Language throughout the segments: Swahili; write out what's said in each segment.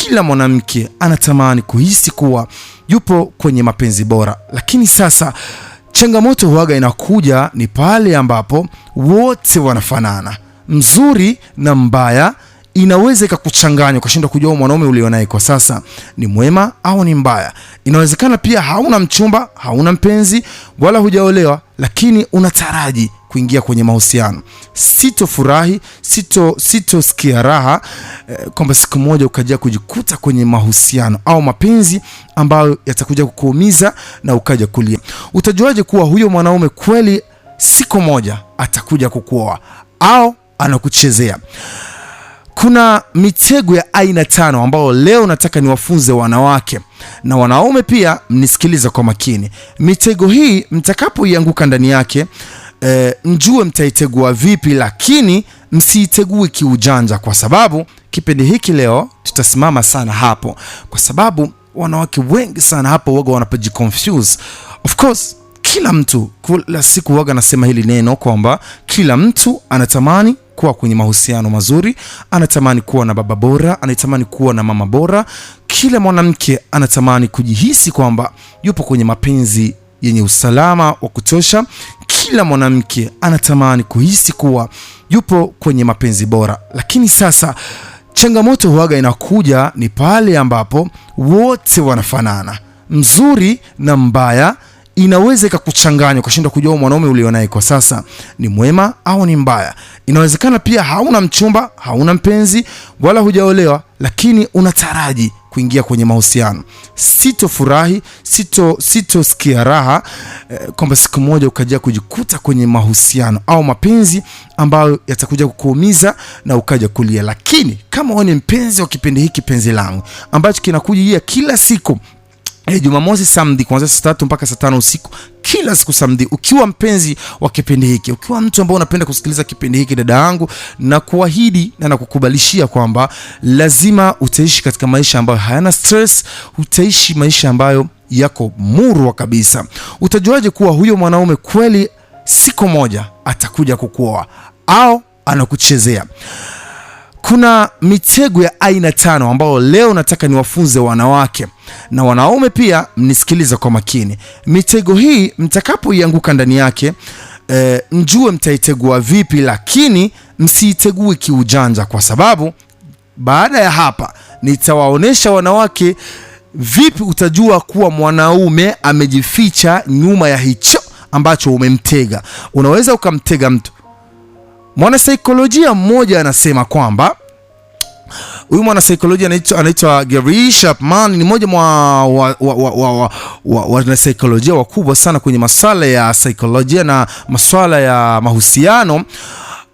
kila mwanamke anatamani kuhisi kuwa yupo kwenye mapenzi bora. Lakini sasa changamoto huaga inakuja ni pale ambapo wote wanafanana. Mzuri na mbaya inaweza ikakuchanganya ukashindwa kujua mwanaume ulionaye kwa sasa ni mwema au ni mbaya. Inawezekana pia hauna mchumba, hauna mpenzi wala hujaolewa, lakini unataraji kuingia kwenye mahusiano. Sitofurahi, sitosikia raha kwamba siku moja ukaja kujikuta kwenye mahusiano au mapenzi ambayo yatakuja kukuumiza na ukaja kulia. Utajuaje kuwa huyo mwanaume kweli siku moja atakuja kukuoa au anakuchezea? Kuna mitego ya aina 5 ambao leo nataka niwafunze wanawake na wanaume pia, mnisikilize kwa makini. Mitego hii mtakapoianguka ndani yake, mjue mtaitegua vipi, lakini msiitegue kiujanja, kwa sababu kipindi hiki leo tutasimama sana hapo, kwa sababu wanawake wengi sana hapo waga wanapojiconfuse. Of course kila mtu kila siku waga nasema hili neno kwamba kila mtu anatamani kuwa kwenye mahusiano mazuri, anatamani kuwa na baba bora, anatamani kuwa na mama bora. Kila mwanamke anatamani kujihisi kwamba yupo kwenye mapenzi yenye usalama wa kutosha. Kila mwanamke anatamani kuhisi kuwa yupo kwenye mapenzi bora. Lakini sasa changamoto huaga inakuja ni pale ambapo wote wanafanana. Mzuri na mbaya inaweza ikakuchanganya ukashindwa kujua mwanaume ulionaye kwa sasa ni mwema au ni mbaya. Inawezekana pia hauna mchumba, hauna mpenzi wala hujaolewa, lakini unataraji kuingia kwenye mahusiano. Sitofurahi, sitosikia raha kwamba siku moja ukaja kujikuta kwenye mahusiano au mapenzi ambayo yatakuja kukuumiza na ukaja kulia. Lakini kama wewe ni mpenzi wa kipindi hiki, penzi langu ambacho kinakujia kila siku Jumamosi Samedi kuanzia saa 3 mpaka saa 5 usiku kila siku Samedi, ukiwa mpenzi wa kipindi hiki, ukiwa mtu ambaye unapenda kusikiliza kipindi hiki, dada yangu, na kuahidi na kukubalishia kwamba lazima utaishi katika maisha ambayo hayana stress, utaishi maisha ambayo yako murwa kabisa. Utajuaje kuwa huyo mwanaume kweli siku moja atakuja kukuoa au anakuchezea? Kuna mitego ya aina 5 ambao leo nataka niwafunze wanawake na wanaume pia, mnisikilize kwa makini. Mitego hii mtakapoianguka ndani yake, mjue mtaitegua vipi, lakini msiitegue kiujanja, kwa sababu baada ya hapa nitawaonesha wanawake vipi utajua kuwa mwanaume amejificha nyuma ya hicho ambacho umemtega. Unaweza ukamtega mtu. Mwanasaikolojia mmoja anasema kwamba, huyu mwanasaikolojia anaitwa Gary Chapman, ni mmoja wa wanasaikolojia wakubwa sana kwenye masuala ya saikolojia na masuala ya mahusiano.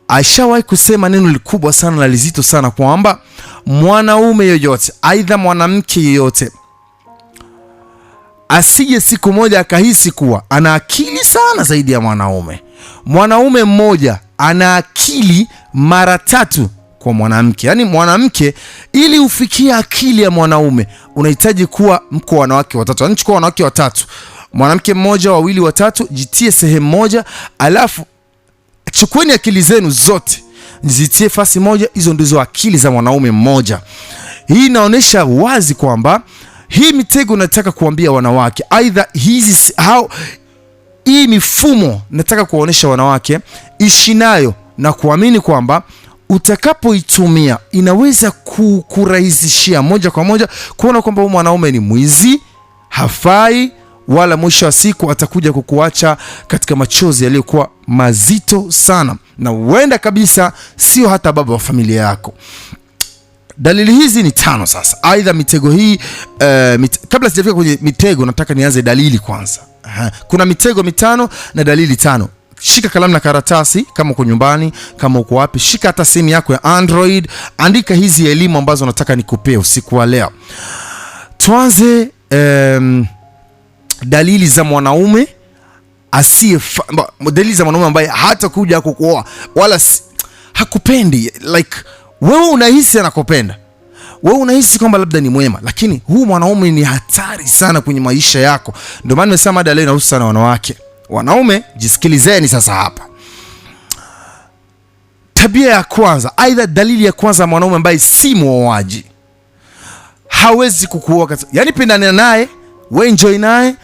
Aishawahi kusema neno likubwa sana na lizito sana kwamba mwanaume yoyote, aidha mwanamke yoyote, asije siku moja akahisi kuwa ana akili sana zaidi ya mwanaume. Mwanaume mmoja ana akili mara 3 kwa mwanamke. Yaani mwanamke, ili ufikie akili ya mwanaume unahitaji kuwa mko wanawake watatu. Yaani chukua wanawake watatu, mwanamke mmoja, wawili, watatu, jitie sehemu moja, alafu chukueni akili zenu zote zitie fasi moja. Hizo ndizo akili za mwanaume mmoja. Hii inaonyesha wazi kwamba hii mitego nataka kuambia wanawake, aidha hii mifumo nataka kuwaonesha wanawake, ishi nayo na kuamini kwamba utakapoitumia inaweza kukurahisishia moja kwa moja kuona kwamba huyu mwanaume ni mwizi, hafai, wala mwisho wa siku atakuja kukuacha katika machozi yaliyokuwa mazito sana, na huenda kabisa sio hata baba wa familia yako. Dalili hizi ni 5 sasa. Aidha mitego hii kabla sijafika kwenye mitego nataka nianze dalili kwanza. Kuna mitego 5 na dalili 5. Shika kalamu na karatasi kama uko nyumbani, kama uko wapi, shika hata simu yako ya Android, andika hizi elimu ambazo nataka nikupee usiku wa leo. Tuanze dalili za mwanaume dalili za mwanaume ambaye hata kuja kukuoa wala hakupendi. Like wewe unahisi anakupenda, wewe unahisi kwamba labda ni mwema, lakini huu mwanaume ni hatari sana kwenye maisha yako. Ndio maana nimesema mada leo inahusu sana wanawake. Wanaume jisikilizeni sasa hapa. Tabia ya kwanza, aidha dalili ya kwanza, mwanaume ambaye si muoaji. hawezi kukuoa. Yani pendana naye, we enjoy naye,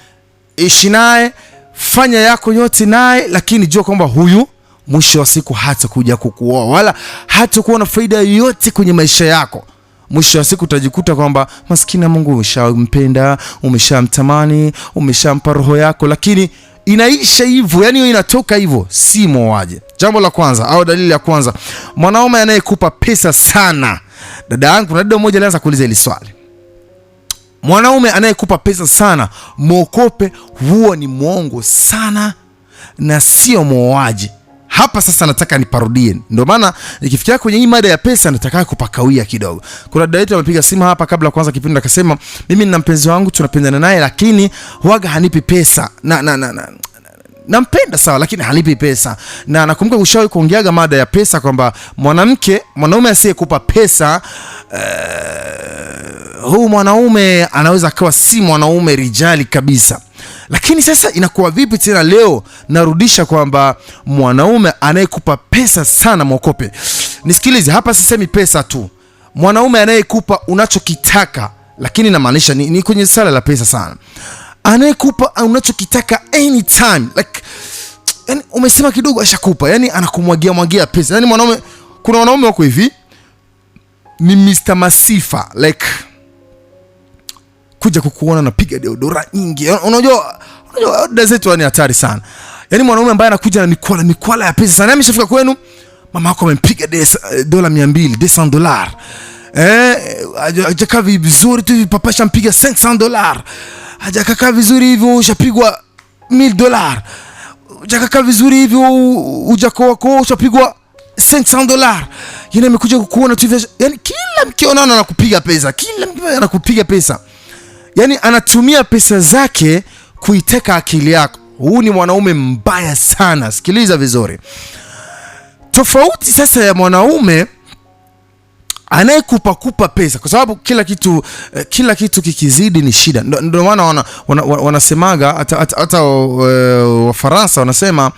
ishi naye, fanya yako yote naye, lakini jua kwamba huyu mwisho wa siku hata kuja kukuoa wala hata kuona faida yoyote kwenye maisha yako. Mwisho wa siku utajikuta kwamba maskini Mungu umeshampenda, umeshamtamani, umeshampa roho yako, lakini inaisha hivyo, yani inatoka hivyo, si muoaje. Jambo la kwanza au dalili ya kwanza, mwanaume anayekupa pesa sana. Dada yangu, kuna dada mmoja alianza kuuliza hili swali. Mwanaume anayekupa pesa sana, mwokope, huo ni mwongo sana na sio muoaje. Hapa sasa nataka niparudie. Ndio maana nikifikia kwenye hii mada ya pesa nataka kupakawia kidogo. Kuna dada yetu amepiga simu hapa kabla kuanza kipindi akasema, mimi nina mpenzi wangu tunapendana naye lakini huaga hanipi pesa. Nampenda sawa, lakini hanipi pesa. Na nakumbuka ushawahi kuongeaga mada ya pesa kwamba mwanaume asiyekupa pesa, huu mwanaume anaweza akawa si mwanaume rijali kabisa. Lakini sasa inakuwa vipi tena leo narudisha kwamba mwanaume anayekupa pesa sana mwokope. Nisikilize hapa, sisemi pesa tu. Mwanaume anayekupa unachokitaka, lakini namaanisha ni kwenye sala la pesa sana. Anayekupa unachokitaka anytime, like yani umesema kidogo ashakupa, yani anakumwagia pesa. Yani kuna wanaume wako hivi ni Mr. Masifa, like kuja kukuona napiga deodora nyingi. Unajua dada zetu ni hatari sana. Yani mwanaume ambaye anakuja na mikwala ya pesa sana. Ameshafika kwenu, mama yako amempiga dola 200, $200. Hajakaa vizuri tu hivi, papa shampiga $500. Hajakaa vizuri hivi, ushapigwa $1000. Hajakaa vizuri hivi, ujakoa ushapigwa $500. Yeye amekuja kukuona tu hivi, yani kila mkionana anakupiga pesa, kila mkionana anakupiga pesa. Yani anatumia pesa zake kuiteka akili yako. Huu ni mwanaume mbaya sana. Sikiliza vizuri. Tofauti sasa ya mwanaume anayekupa pesa, kwa sababu kila kitu kikizidi ni shida. Ndio maana wanasemaga hata Wafaransa wanasema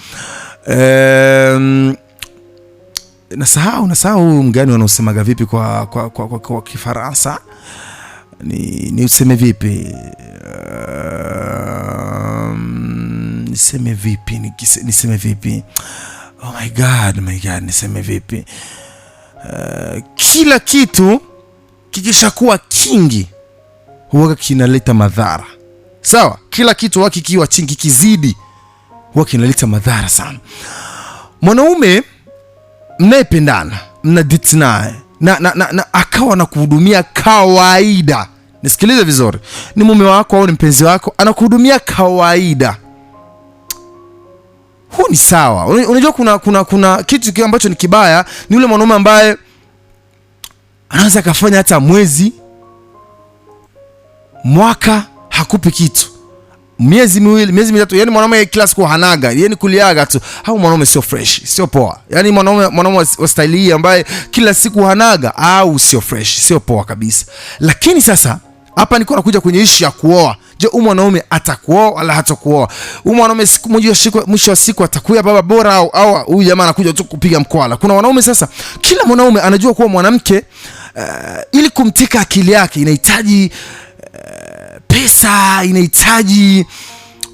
nasahau mgani wanaosemaga vipi kwa Kifaransa. Ni useme vipi? Niseme vipi? Oh my god, niseme vipi? Kila kitu kikishakuwa kingi huwa kinaleta madhara. Sawa? Kila kitu huwa kikiwa kingi kizidi huwa kinaleta madhara sana. Mwanaume mnayependana, mnadate naye na akawa na kuhudumia kawaida. Nisikilize vizuri. Ni mume wako au ni mpenzi wako, anakuhudumia kawaida. Huu ni sawa. Unajua kuna kitu ambacho ni kibaya, ni yule mwanaume ambaye anaweza kufanya hata mwezi, mwaka hakupi kitu. Miezi miwili, miezi mitatu, yani mwanaume kila siku hanaga, yani kuliaga tu. Hao mwanaume sio fresh, sio poa. Yani mwanaume wa style hii ambaye kila siku hanaga au sio fresh, sio poa kabisa. Lakini sasa hapa niko nakuja kwenye issue ya kuoa. Je, huyu mwanaume atakuoa wala hatakuoa? Huyu mwanaume siku moja mwisho wa siku atakuwa baba bora au huyu jamaa anakuja tu kupiga mkwala? Kuna wanaume sasa, kila mwanaume anajua kuwa mwanamke ili kumtika akili yake inahitaji pesa, inahitaji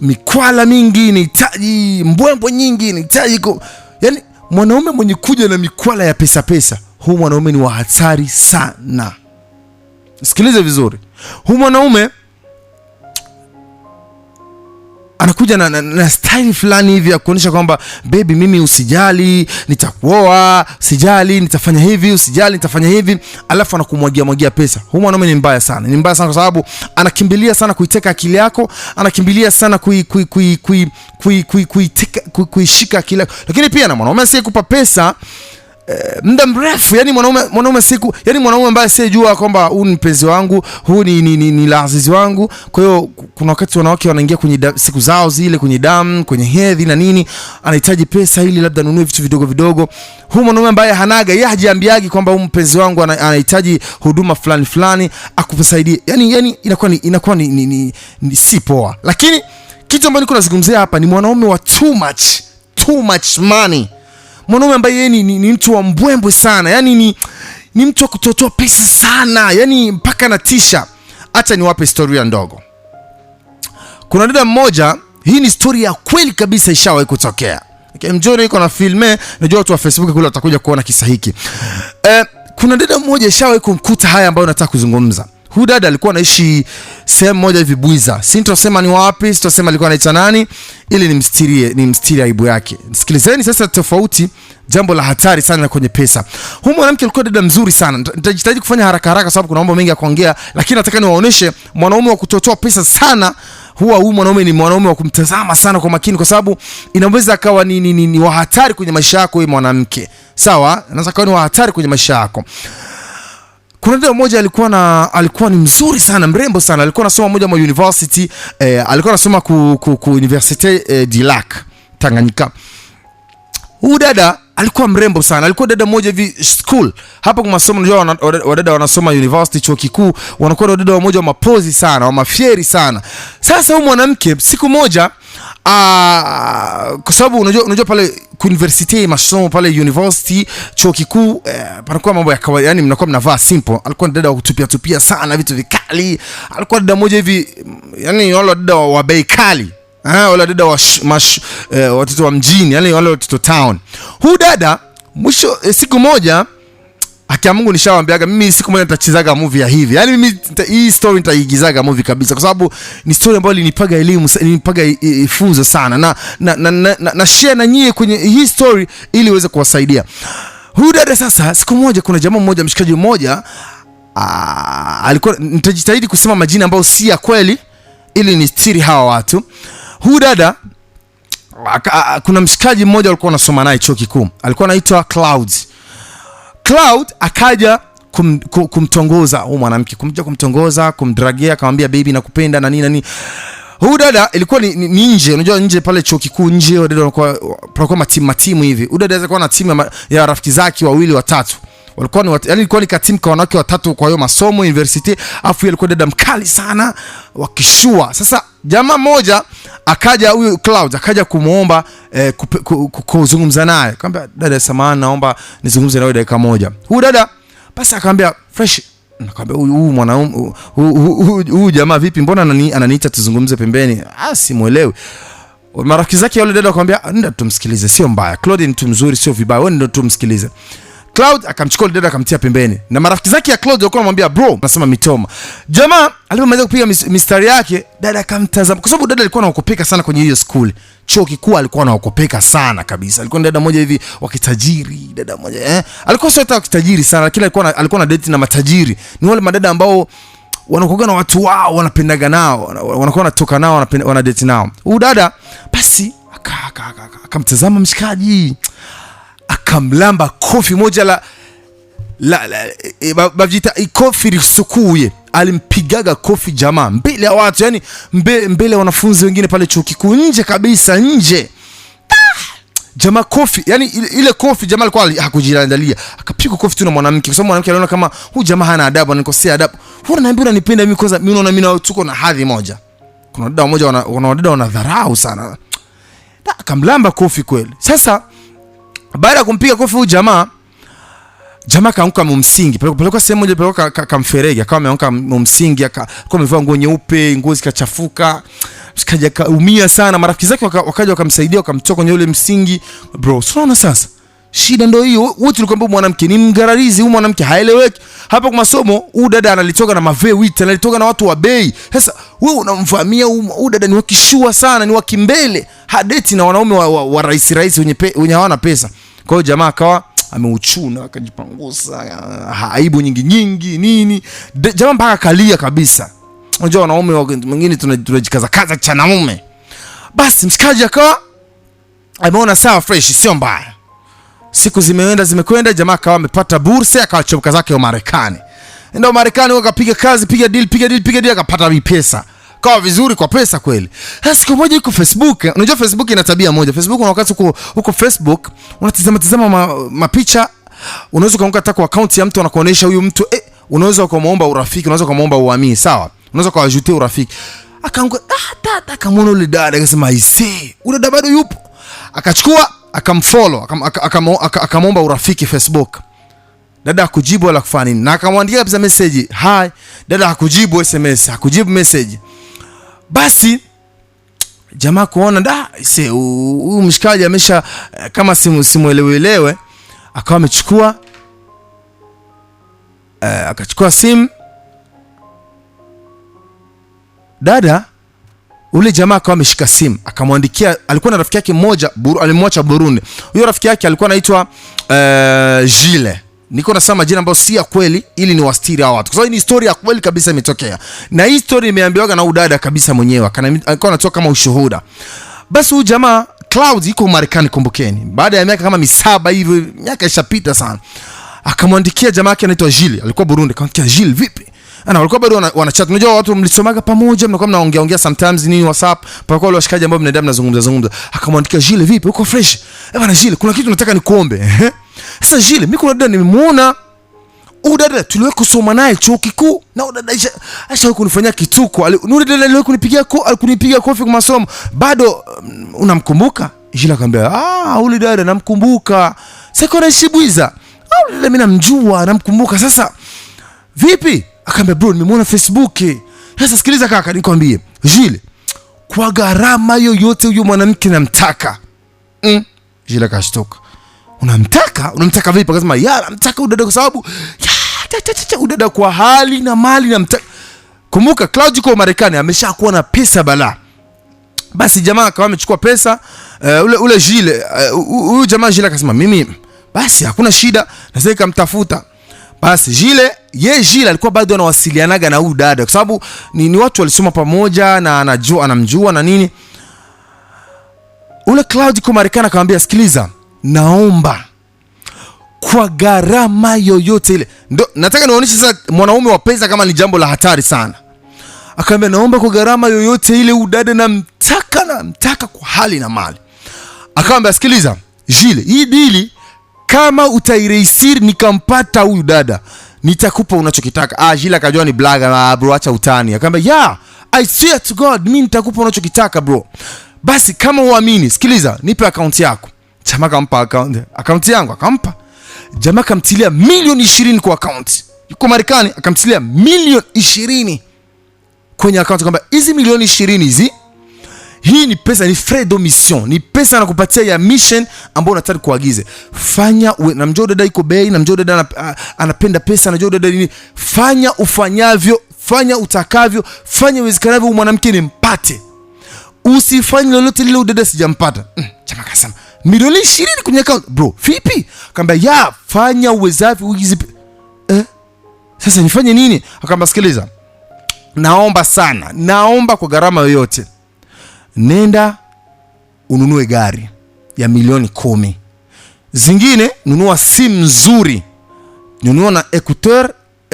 mikwala mingi, inahitaji mbwembwe nyingi, inahitaji yani mwanaume mwenye kuja na mikwala ya pesa, huyu mwanaume ni wa hatari sana. Sikilize vizuri. Huyu mwanaume anakuja na style fulani hivi ya kuonyesha kwamba baby, mimi usijali nitakuoa, usijali nitafanya hivi, usijali nitafanya hivi, alafu anakumwagia pesa. Huyu mwanaume ni mbaya sana. Ni mbaya sana kwa sababu anakimbilia sana kuiteka akili yako, anakimbilia sana kuishika akili yako. Lakini pia na mwanaume asiyekupa pesa muda mrefu, yani mwanaume ambaye sijua kwamba huyu ni mpenzi wangu, huyu ni lazizi wangu. Kwa hiyo kuna wakati wanawake wanaingia kwenye siku zao zile, kwenye damu, kwenye hedhi na nini, anahitaji pesa ili labda nunue vitu vidogo vidogo. Huyu mwanaume ambaye hanaga, yeye hajiambiagi kwamba huyu mpenzi wangu anahitaji huduma fulani akusaidie. Yani inakuwa ni si poa. Lakini kitu ambacho niko nazungumzia hapa ni mwanaume wa too much money. Mwanaume ambaye yeye ni mtu wa mbwembwe sana. Yani ni mtu wa kutotoa pesa sana. Yani mpaka natisha. Acha niwape historia ndogo. Kuna dada mmoja, hii ni story ya kweli kabisa, ishawahi kutokea. Mjoni iko na filme, najua watu wa Facebook kule watakuja kuona kisa hiki. Kuna dada mmoja ishawahi kumkuta haya ambayo nataka kuzungumza. Huyu dada alikuwa anaishi sehemu moja hivi Buiza. Sitosema ni wapi, sitosema alikuwa anaitwa nani, ili nimstiri aibu yake. Sikilizeni sasa tofauti, jambo la hatari sana kwenye pesa. Huyu mwanamke alikuwa dada mzuri sana. Nitajitahidi kufanya haraka sababu kuna mambo mengi ya kuongea, lakini nataka niwaoneshe mwanaume wa kutotoa pesa sana. Huyu mwanaume ni mwanaume wa kumtazama sana kwa makini, kwa sababu inaweza akawa ni wa hatari kwenye maisha yako wewe mwanamke. Sawa? Inaweza akawa ni wa hatari kwenye maisha yako. Kuna dada mmoja alikuwa ni mzuri sana, mrembo sana. Alikuwa anasoma moja mwa university, alikuwa anasoma ku Université du Lac, Tanganyika. Huyu dada alikuwa mrembo sana. Alikuwa dada mmoja hivi school. Hapa kwa masomo unajua wadada wanasoma university, chuo kikuu, wanakuwa wadada mmoja wa mapozi sana, wa mafieri sana. Sasa huyu mwanamke siku moja kwa sababu unajua pale university, masomo pale university, chuo kikuu, panakuwa mambo ya kawaida, yani mnakuwa mnavaa simple. Alikuwa dada wa kutupia sana vitu vikali. Alikuwa dada mmoja hivi, yani wale dada wa bei kali. Wale dada wa watoto wa mjini, yani wale watoto town. Huyu dada mwisho siku moja, haki Mungu nishawaambiaga mimi siku moja nitachezaga movie ya hivi. Yani mimi hii story nitaigizaga movie kabisa, kwa sababu ni story ambayo ilinipaga elimu, ilinipaga funzo sana, na share na nyie kwenye hii story ili iweze kuwasaidia. Huyu dada sasa, siku moja kuna jamaa mmoja, mshikaji mmoja, alikuwa, nitajitahidi kusema majina ambayo si ya kweli ili nistiri hawa watu. Huyu dada, kuna mshikaji mmoja alikuwa anasoma naye chuo kikuu, alikuwa anaitwa Cloud akaja kumtongoza huyu mwanamke, kumtongoza, kumdragia, akamwambia baby nakupenda na nini. Huyu dada ilikuwa ni nje, unajua nje pale chuo kikuu nje, dada walikuwa matimu hivi. Huyu dada alikuwa na timu ya rafiki zake wawili watatu. Walikuwa yani ilikuwa ni katimu kwa wanawake watatu kwa hiyo masomo university, afu alikuwa dada mkali sana wakishua. Sasa jamaa mmoja akaja, huyu Cloud akaja kumuomba kuzungumza naye. Akamwambia dada, samahani, naomba nizungumze nawe dakika moja. Huyu dada basi akamwambia fresh. Akamwambia huyu mwanaume huyu jamaa vipi, mbona ananiita tuzungumze pembeni? Simuelewi. Marafiki zake wale dada akamwambia nenda tumsikilize, sio mbaya. Claude ni mtu mzuri, sio vibaya, wewe ndio tumsikilize. Cloud akamchukua dada akamtia pembeni, na marafiki zake ya Cloud walikuwa wanamwambia bro, nasema mitoma. Jamaa alipomaliza kupiga mistari yake, dada akamtazama, kwa sababu dada alikuwa anaokopeka sana kwenye hiyo school. Chuo kikuu alikuwa anaokopeka sana kabisa. Alikuwa dada mmoja hivi wa kitajiri, dada mmoja alikuwa sio hata wa kitajiri sana, lakini alikuwa na date na matajiri. Ni wale madada ambao wanakuwa na watu wao, wanapendaga nao, wanakuwa wanatoka nao, wana date nao. Huyu dada basi akamtazama mshikaji, akamlamba kofi moja la bavita kofi risukuye. Alimpigaga kofi jamaa mbele ya watu, yani mbele ya wanafunzi wengine pale chuo kikuu, nje kabisa, nje. Jamaa kofi, yani ile kofi jamaa alikuwa hakujiandalia, akapiga kofi tu na mwanamke, kwa sababu mwanamke aliona kama huyu jamaa hana adabu, ananikosea adabu. Huwa naambia unanipenda mimi, kwanza mimi unaona mimi tuko na hadhi moja. Kuna dada mmoja wana wanadharau sana, akamlamba kofi kweli. Sasa baada ya kumpiga kofi huyu jamaa kaanguka mumsingi. Pelekwa sehemu moja, pelekwa kamferege, akawa ameanguka mumsingi, akawa amevaa nguo nyeupe, ngozi kachafuka. Mshikaji akaumia sana. Marafiki zake wakaja wakamsaidia, wakamtoa kwenye ule msingi. Bro, unaona sasa? Shida ndio hiyo. Wote tulikwambia mwanamke ni mgararizi, huyu mwanamke haeleweki. Hapa kwa masomo, huyu dada analitoka na mavewiti, analitoka na watu wa bei. Sasa wewe unamfahamia huyu dada ni wakishua sana, ni wakimbele. Hadeti na wanaume wa rais wenye hawana pesa. Kwa hiyo jamaa akawa ameuchuna, akajipangusa, aibu nyingi nini. Jamaa mpaka kalia kabisa. Unajua wanaume wengine tunajikaza kaza cha naume. Basi mshikaji akawa ameona sawa, fresh, sio mbaya. Siku zimekwenda, jamaa akawa amepata bursa, akachomoka zake wa Marekani. Ndio Marekani wakapiga kazi, piga deal, akapata pesa. Kawa vizuri kwa pesa kweli. Sasa siku moja yuko Facebook. Unajua Facebook ina tabia moja. Facebook wakati uko Facebook, unatazama mapicha, unaweza kuanguka hata kwa account ya mtu, anakuonesha huyu mtu, unaweza kumuomba urafiki, unaweza kumuomba uamini, sawa? Unaweza kuwajute urafiki. Akaanguka akamwona yule dada, akasema aisee, yule dada bado yupo. Akachukua, akamfollow, akamwomba urafiki Facebook. Dada hakujibu wala kufanya nini. Na akamwandikia kabisa message, "Hi." Dada hakujibu SMS, hakujibu message. Basi jamaa kuona huyu mshikaji amesha kama simuelewe, akawa amechukua akachukua simu. Dada ule jamaa akawa ameshika simu, akamwandikia, alikuwa na rafiki yake mmoja alimwacha Burundi. Huyo rafiki yake alikuwa anaitwa Gilles. Niko nasema jina ambalo si ya kweli ili ni wastiri hao watu. Kwa sababu ni story ya kweli kabisa imetokea. Na hii story imeambiwa na udada kabisa mwenyewe. Alikuwa anatoa kama ushuhuda. Basi huyu jamaa Cloud yuko Marekani, kumbukeni. Baada ya miaka kama 7 hivi, miaka ishapita sana. Akamwandikia jamaa yake anaitwa Gilles, alikuwa Burundi. Akamwandikia, "Gilles vipi?" Walikuwa bado wanachat. Unajua watu mlisomaga pamoja, mnakuwa mnaongea sometimes ni WhatsApp, pamoja wale washikaji ambao mnaenda mnazungumza. Akamwandikia, "Gilles vipi? Uko fresh?" Bwana Gilles, kuna kitu nataka nikuombe. Sasa Gilles, mimi kuna dada nimemuona. Dada tuliwahi kusoma naye chuo kikuu, na dada aisha kunifanyia kituko. Dada aliwahi kunipiga kofi kwa masomo. Bado unamkumbuka? Gilles akamwambia, ule dada namkumbuka. Sasa kuna Shibwiza. Dada mimi namjua, namkumbuka. Sasa vipi? Akamwambia, "Bro, nimemuona Facebook." Sasa sikiliza kaka, nikwambie. Gilles, kwa gharama yoyote huyo mwanamke namtaka. Gilles akashtuka. Unamtaka vipi? Akasema, namtaka udada kwa sababu udada kwa hali na mali namtaka. Kumbuka Cloud yuko Marekani, ameshakuwa na pesa bala. Basi jamaa akawa amechukua pesa. Ule Gilles, huyu jamaa Gilles akasema, "Mimi basi hakuna shida, naweza nikamtafuta." Basi Gilles alikuwa bado anawasilianaga na huyu dada kwa sababu ni watu walisoma pamoja na anamjua na nini. Ule Cloud yuko Marekani akamwambia, "Sikiliza, naomba kwa gharama yoyote ile." Ndio nataka niwaonyeshe sasa mwanaume wa pesa kama ni jambo la hatari sana. Akamwambia, "Naomba kwa gharama yoyote ile udada namtaka kwa hali na mali." Akamwambia, "Sikiliza Gilles, hii dili kama utairehisiri nikampata huyu dada, nitakupa unachokitaka." Gilles akajua ni blaga, bro, acha utani. Akamwambia, "I swear to God, mimi nitakupa unachokitaka bro." Basi kama uamini, sikiliza, nipe account yako. Jamaa akampa account yangu, akampa. Jamaa akamtilia milioni 20 kwa account. Yuko Marekani, akamtilia milioni 20 kwenye account. Akamwambia, "Hizi milioni 20 hizi, hii ni pesa, ni frais de mission, ni pesa nakupatia ya mission ambayo unataka kuagize. Fanya na mjoo dada iko bei, na mjoo dada anapenda pesa, na mjoo dada nini, fanya ufanyavyo, fanya utakavyo, fanya uwezekanavyo mwanamke ni mpate. Usifanye lolote lile udada sijampata." Jamaa akasema, "Milioni 20 kwenye account, bro, vipi?" Akamwambia, "Fanya uwezavyo uigize." Sasa nifanye nini? Akamwambia, "Sikiliza, naomba kwa gharama yoyote, nenda ununue gari ya milioni 10. Zingine nunua simu nzuri, nunua na écouteur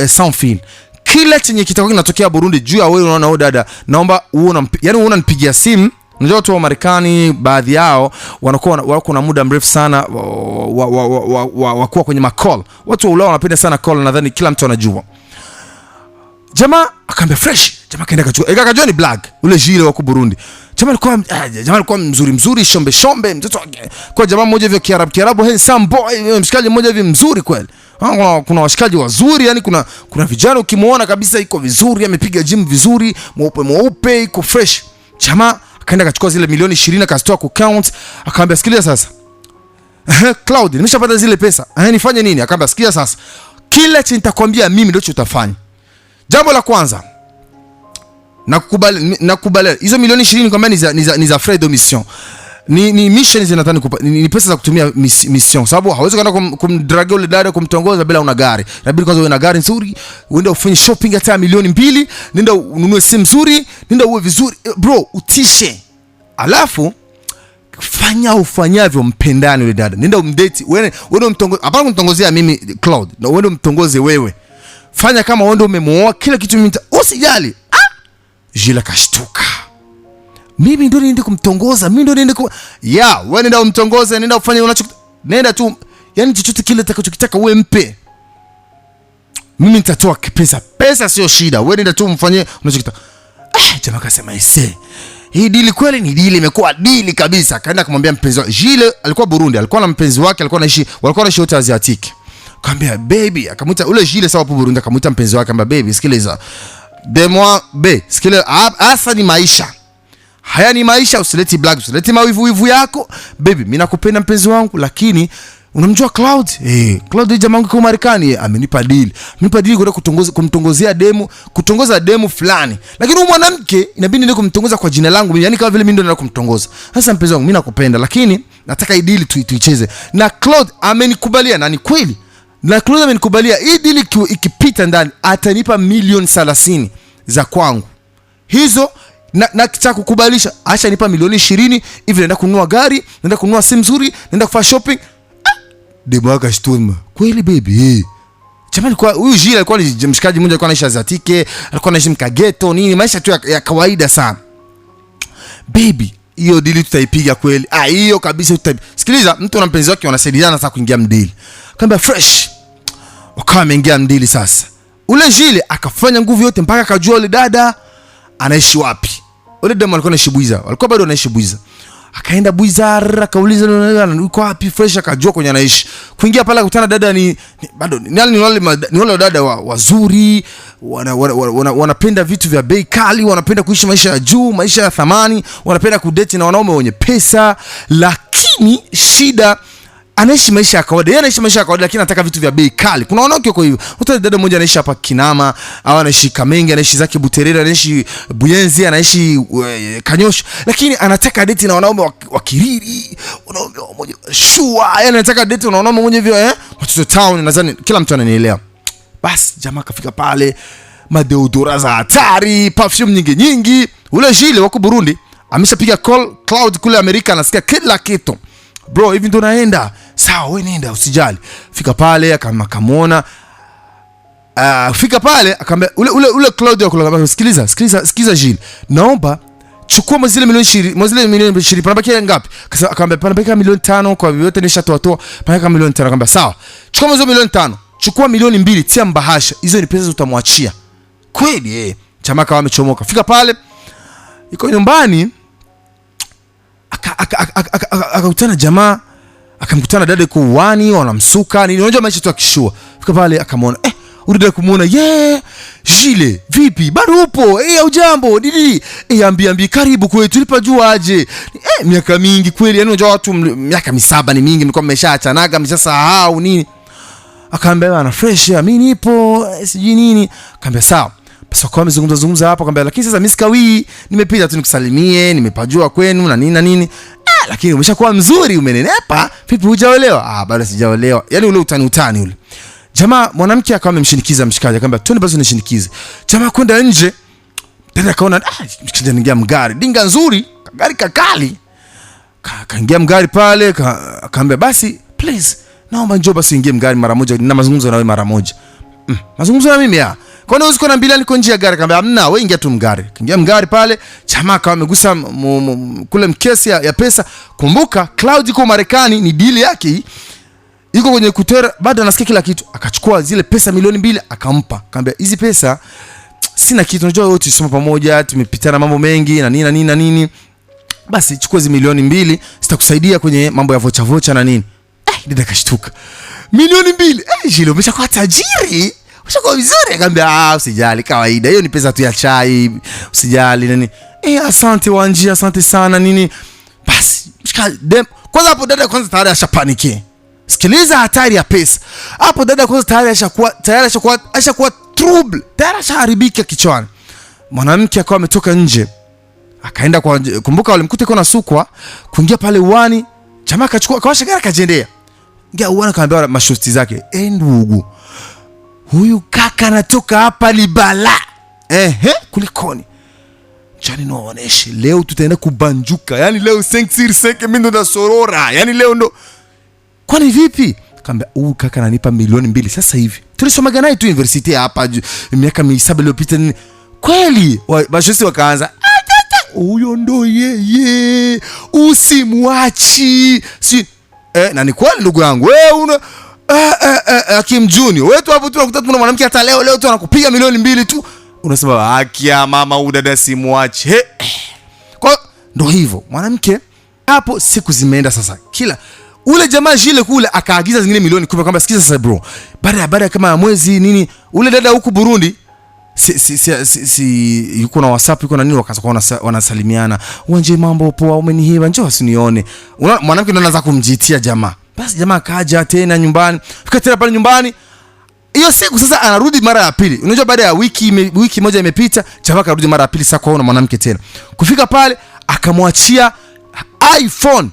sans fil. Kila chenye kitakuwa kinatokea Burundi juu ya wewe unaona huyo dada, naomba unanipigia simu." Unajua watu wa Marekani baadhi yao wako na muda mrefu sana wakuwa kwenye macall. Watu wa Ulaya wanapenda sana call, nadhani kila mtu anajua. Jamaa akamwambia fresh. Jamaa kaenda akajua ni black. Ule Gilles wako Burundi. Jamaa alikuwa mzuri, shombe mtoto. Kwa jamaa mmoja hivi Kiarabu, handsome boy, mshikaji mmoja hivi mzuri kweli. Kuna washikaji wazuri, yani kuna vijana ukimuona kabisa iko vizuri, amepiga gym vizuri, mweupe, iko fresh. Jamaa akaenda akachukua zile milioni 20 akazitoa kwa account. Akamwambia, "Sikilia sasa. Cloud, nimeshapata zile pesa. Nifanye nini?" Akamwambia, "Sikia sasa. Kila chenye nitakwambia mimi ndio utafanya. Jambo la kwanza, nakubali hizo milioni 20 kwamba ni za frais de mission. Ni mission zinataka kupa, ni pesa za kutumia mission. Sababu hawezi kwenda kumdrag ule dada kumtongoza bila una gari. Inabidi kwanza uwe na gari nzuri, uende ufanye shopping hata milioni 2, nenda ununue simu nzuri, nenda uwe vizuri, bro, utishe. Alafu fanya ufanyavyo mpendane ule dada. Nenda umdate, wewe umtongoze. Hapana kumtongozea mimi Cloud, na wewe umtongoze wewe. Fanya kama wewe ndio umemuoa, kila kitu mimi usijali." Gilles akashtuka. "Mimi ndio niende kumtongoza, mimi ndio niende wewe nenda umtongoze, nenda ufanye nenda tu, yani chochote kile utakachokitaka wewe mpe. Mimi nitatoa pesa sio shida, wewe nenda tu mfanye unachokitaka." Jamaa akasema, hii deal kweli ni deal, imekuwa deal kabisa." Kaenda kumwambia mpenzi wake. Gilles alikuwa Burundi, alikuwa na mpenzi wake, walikuwa wanaishi wote Asiatic. Kaambia baby, akamuita ule Jile sawa hapo Burundi, akamuita mpenzi wake, kaambia baby sikiliza. Demwa be, sikiliza hasa ni maisha. Haya ni maisha, usileti black, usileti mawivu yako. Baby, mimi nakupenda mpenzi wangu, lakini unamjua Cloud? Cloud jamaa wangu kwa Marekani, amenipa deal. Amenipa deal kwenda kutongoza demo fulani. Lakini huyu mwanamke inabidi ndio kumtongoza kwa jina langu, yani kama vile mimi ndio naenda kumtongoza. Sasa mpenzi wangu, mimi nakupenda, lakini nataka hii deal tuicheze. Na Cloud amenikubalia, na ni kweli. Na Cloud amenikubalia, hii deal ikipita ndani atanipa milioni 30 za kwangu. Hizo na kitaka kukubalisha, acha nipa milioni 20 hivi, naenda kununua gari, naenda kununua simu nzuri, naenda kufanya shopping. Demo akashtua, kweli baby? Jamani, kwa huyu Jile alikuwa ni mshikaji mmoja, alikuwa anaishi Zatike, alikuwa anaishi Mkageto nini, maisha tu ya kawaida sana. Baby, hiyo deal tutaipiga kweli. Hiyo kabisa tutaipiga. Sikiliza, mtu na mpenzi wake wanasaidiana sasa kuingia mdili. Kaambia fresh. Wakawa wameingia mdili sasa. Ule Jile akafanya nguvu yote mpaka akajua ule dada anaishi wapi. Ule dada alikuwa anaishi Buiza. Walikuwa bado anaishi Buiza. Akaenda Buiza, akauliza yuko wapi, fresh akajua kwenye anaishi. Kuingia pale kukutana dada ni wale dada wazuri, wanapenda vitu vya bei kali, wanapenda kuishi maisha ya juu, maisha ya thamani, wanapenda kudate na wanaume wenye pesa, lakini shida anaishi maisha ya kawaida. Yeye anaishi maisha ya kawaida, lakini anataka vitu vya bei kali. Kuna wanawake kwa hivyo. Utaona dada mmoja anaishi hapa Kinama, au anaishi Kamenge, anaishi zake Buterere, anaishi Buyenzi, anaishi Kanyosha, lakini anataka date na wanaume wa Kiriri, wanaume mmoja shua, yani anataka date na wanaume mmoja hivyo watoto town. Nadhani kila mtu ananielewa. Basi jamaa kafika pale, madeodora za hatari, perfume nyingi. Ule Jile wako Burundi, ameshapiga call Cloud kule Amerika, anasikia kila kitu. Bro, hivi ndo naenda. Sawa, wewe nenda, usijali. Fika pale akamwona. Fika pale akamwambia ule Claudio akamwambia sikiliza Jile. Naomba chukua zile milioni 20, panabakia ngapi? Akamwambia panabakia milioni 5, kwa yote nishatoa. Panabakia milioni 5, akamwambia sawa. Chukua hizo milioni 5. Chukua milioni 2 tia mbahasha. Hizo ni pesa utamwachia. Kweli Jamaa kama amechomoka. Fika pale. Iko nyumbani. Akakutana jamaa, akamkutana dada kwa uwani, wanamsuka nini, unajua maisha tu akishua. Fika pale akamwona, urudi kumuona, Jile, vipi? Bado upo? Hujambo? Didi. Ambi karibu kwetu, tulipajua aje. Miaka mingi kweli, yani unajua watu miaka 7 ni mingi, mlikuwa mmeshaachanaga, mmeshasahau nini. Akaambia bana fresh, mimi nipo, sijui nini. Akaambia sawa. Basi kwa mzungumza hapo, akamwambia lakini sasa mimi sikawi, nimepita tu nikusalimie, nimepajua kwenu na nini. Lakini umeshakuwa mzuri, umenenepa, vipi hujaolewa? Bado sijaolewa. Yani ule utani ule. Jamaa mwanamke akawa amemshinikiza mshikaji, akamwambia twende basi nishindikize. Jamaa kwenda nje, tena akaona mshikaji anaingia mgari, dinga nzuri, gari kakali. Kaingia mgari pale, akamwambia basi please, naomba njoo basi ingie mgari mara moja, nina mazungumzo na wewe mara moja. Mazungumzo na mimi Kwani usiku na bila niko nje ya gari? Akamwambia hamna, wewe ingia tu mgari. Kiingia mgari pale, jamaa kama amegusa kule mkesi ya pesa. Kumbuka Cloud iko Marekani, ni deal yake. Iko kwenye kutera, bado anasikia kila kitu. Akachukua zile pesa milioni 2 akampa. Akamwambia hizi pesa sina kitu, unajua wote tusoma pamoja, tumepitana mambo mengi na nini. Basi chukua hizo milioni 2, zitakusaidia kwenye mambo ya vocha na nini. Dada kashtuka. Milioni 2. Jile umeshakuwa tajiri. Ushakuwa vizuri. Akamwambia usijali, kawaida. Hiyo ni pesa tu ya chai. Usijali nini. Asante Wanji, asante sana nini. Basi kwanza hapo dada kwanza tayari ashapaniki. Sikiliza hatari ya pesa. Hapo dada kwanza tayari ashakuwa trouble. Tayari ashaharibika kichwani. Mwanamke akawa ametoka nje. Akaenda kumbuka walimkuta iko na sukwa, kuingia pale uwani, jamaa akawasha gari akajendea. Ngia uwani akaambia mashosti zake, ndugu, huyu kaka anatoka hapa ni bala. Kulikoni? Chani naoneshe, leo tutaenda kubanjuka. Yani leo 5 mimi ndo nasorora. Yani leo ndo. Kwani vipi? Kaambia huyu kaka ananipa milioni 2 sasa hivi. Tulisomaga naye tu university hapa miaka 7 iliyopita. Kweli? Mashosti wakaanza, huyo ndo yeye, usimwachi. Na ni kweli ndugu yangu, wewe una Kim Junior, wewe tu hapo tu unakuta mwanamke hata leo tu anakupiga milioni 2 tu, unasema haki ya mama udada simwachi. Kwa ndo hivyo mwanamke hapo. Siku zimeenda sasa, kila ule jamaa Jile kule akaagiza zingine milioni 10 kwamba sikiza sasa bro, baada kama mwezi nini, ule dada huku Burundi yuko na WhatsApp, yuko na nini, wakaanza kuona wanasalimiana, wanje mambo poa, umenihiba, njoo usinione. Mwanamke ndo anaanza kumjitia jamaa. Basi jamaa kaja tena nyumbani, fika tena pale nyumbani. Hiyo siku sasa anarudi mara ya pili. Unajua baada ya wiki moja imepita, jamaa karudi mara ya pili sasa kwaona mwanamke tena. Kufika pale akamwachia iPhone.